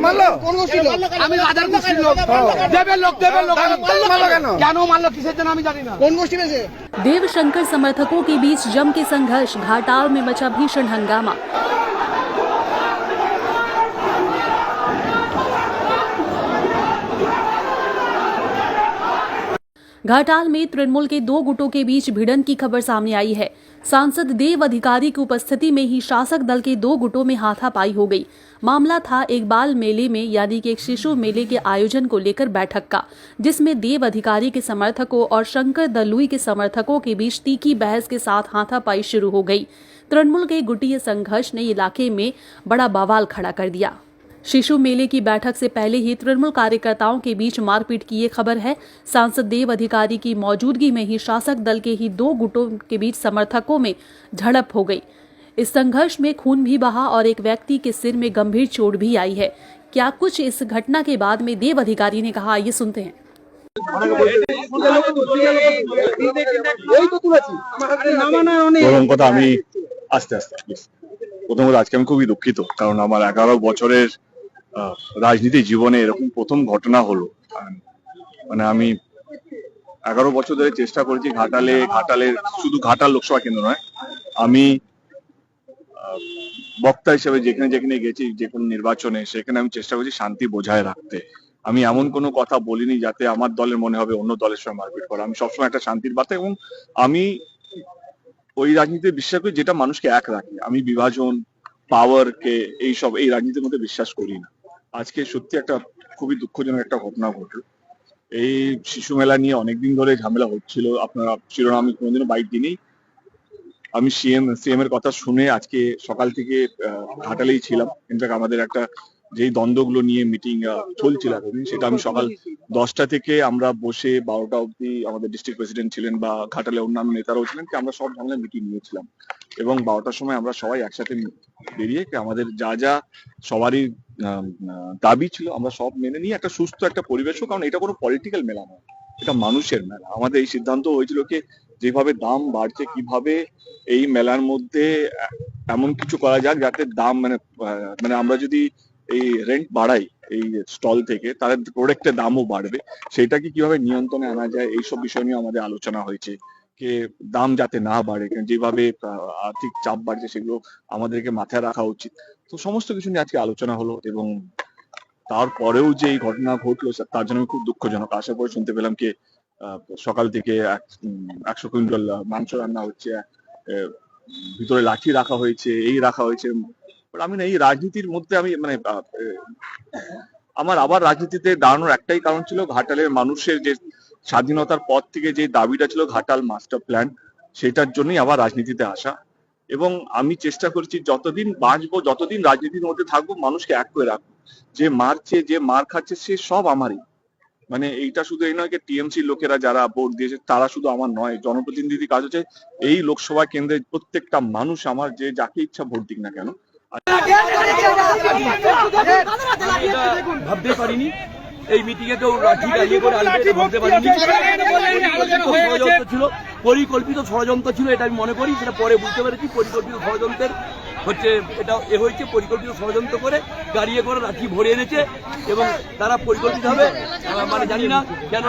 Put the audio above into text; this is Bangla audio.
মারলো? কোন গোষ্ঠীর লোক? আমি রাজার গোষ্ঠীর লোক। দেবের লোক মারলো কেন? কেন মারলো কিসের জন্য আমি জানি না। কোন গোষ্ঠী মেছে? देवशंकर समर्थकों के बीच जम के संघर्ष, घाटाल में मचा भीषण हंगामा। घाटाल में तृणमूल के दो गुटों के बीच भिड़ंत की खबर सामने आई है। सांसद देव अधिकारी की उपस्थिति में ही शासक दल के दो गुटों में हाथापाई हो गई। मामला था एक बाल मेले में यानी कि एक शिशु मेले के आयोजन को लेकर बैठक का, जिसमें देव अधिकारी के समर्थकों और शंकर दलुई के समर्थकों के बीच तीखी बहस के साथ हाथापाई शुरू हो गई। तृणमूल के गुटीय संघर्ष ने इलाके में बड़ा बवाल खड़ा कर दिया। शिशु मेले की बैठक से पहले ही तृणमूल कार्यकर्ताओं के बीच मारपीट की ये खबर है। सांसद देव अधिकारी की मौजूदगी में ही शासक दल के ही दो गुटों के बीच समर्थकों में झड़प हो गई। इस संघर्ष में खून भी बहा और एक व्यक्ति के सिर में गंभीर चोट भी आई है। क्या कुछ इस घटना के बाद में देव अधिकारी ने कहा, ये सुनते हैं। প্রথম কথা আমি আস্তে প্রথমত আজকে আমি খুবই দুঃখিত, কারণ আমার 11 বছরের রাজনীতি জীবনে এরকম প্রথম ঘটনা হলো। মানে আমি 11 বছর ধরে চেষ্টা করেছি ঘাটালের শুধু ঘাটাল লোকসভা কেন্দ্র নয়, আমি বক্তা হিসেবে যেখানে যেখানে গেছি যে কোনো নির্বাচনে, সেখানে আমি চেষ্টা করছি শান্তি বজায় রাখতে। আমি এমন কোনো কথা বলিনি যাতে আমার দলের মনে হবে অন্য দলের সঙ্গে মারপিট করা। আমি সবসময় একটা শান্তির বার্তা, এবং আমি ওই রাজনীতিতে বিশ্বাস করি যেটা মানুষকে এক রাখে। আমি বিভাজন, পাওয়ার কে এই রাজনীতির মধ্যে বিশ্বাস করি না। আজকে সত্যি একটা খুবই দুঃখজনক একটা ঘটনা ঘটলো। এই শিশু মেলা নিয়ে অনেকদিন ধরে ঝামেলা হচ্ছিল। আপনারা শিরোনাম আমি কোনোদিনও বাইট দিইনি। আমি সিএম এর কথা শুনে আজকে সকাল থেকে ঘাটালেই ছিলাম। ইনফ্যাক্ট আমাদের একটা যেই দ্বন্দ্বগুলো নিয়ে মিটিং চলছিল এতদিন, সেটা আমি সকাল 10টা থেকে আমরা বসে 12টা অবধি, আমাদের ডিস্ট্রিক্ট প্রেসিডেন্ট ছিলেন বা ঘাটালে অন্যান্য নেতারাও ছিলেন, আমরা সব ঝামেলা মিটিং নিয়েছিলাম। এবং 12টার সময় আমরা সবাই একসাথে বেরিয়ে আমাদের যা সবারই দাবি ছিল আমরা সব মেনে নিয়ে একটা সুস্থ একটা পরিবেশ হোক, কারণ এটা কোনো পলিটিক্যাল মেলা নয়, এটা মানুষের মেলা। আমাদের এই সিদ্ধান্ত হয়েছিল কি যেভাবে দাম বাড়ছে, কিভাবে এই মেলার মধ্যে এমন কিছু করা যাক যাতে দাম মানে আমরা যদি এই রেন্ট বাড়াই এই স্টল থেকে, তাদের প্রোডাক্টের দামও বাড়বে। সেটাকে কিভাবে নিয়ন্ত্রণে আনা যায়, এইসব বিষয় নিয়ে আমাদের আলোচনা হয়েছে। যে দাম যাতে না বাড়ে, যেভাবে আর্থিক চাপ বাড়ছে সেগুলো আমাদেরকে মাথায় রাখা উচিত। তো সমস্ত কিছু নিয়ে আজকে আলোচনা হলো, এবং তারপরেও যে এই ঘটনা ঘটলো তার জন্য খুব দুঃখজনক। আসার পরে শুনতে পেলাম কি সকাল থেকে 100 কুইন্টাল মাংস রান্না হচ্ছে, ভিতরে লাঠি রাখা হয়েছে, এই রাখা হয়েছে। আমি না এই রাজনীতির মধ্যে আমি আমার আবার রাজনীতিতে দাঁড়ানোর একটাই কারণ ছিল, ঘাটালের মানুষের যে স্বাধীনতার পর থেকে যে দাবিটা ছিল ঘাটাল মাস্টার প্ল্যান, সেটার জন্যই আবার রাজনীতিতে আসা। এবং আমি চেষ্টা করছি যতদিন বাঁচবো, যতদিন রাজনীতির মধ্যে থাকবো, মানুষকে এক করে রাখবো। যে মারছে, যে মার খাচ্ছে, সে সব আমারই। মানে এইটা শুধু এই নয় যে টিএমসি লোকেরা যারা ভোট দিয়েছে তারা শুধু আমার নয়, জনপ্রতিনিধি কাজ হচ্ছে এই লোকসভা কেন্দ্রের প্রত্যেকটা মানুষ আমার, যে যাকে ইচ্ছা ভোট দিক না কেন। ভাবতে পারিনি এই মিটিং এ কেউ লাঠি দাঁড়িয়ে করে আসবে, ভাবতে পারিনি। ছিল পরিকল্পিত ষড়যন্ত্র ছিল, এটা আমি মনে করি। সেটা পরে বুঝতে পেরেছি পরিকল্পিত ষড়যন্ত্রের হচ্ছে এটা হয়েছে। পরিকল্পিত ষড়যন্ত্র করে গাড়িয়ে করে লাঠি ভরে এনেছে, এবং তারা পরিকল্পিত হবে মানে জানি না কেন।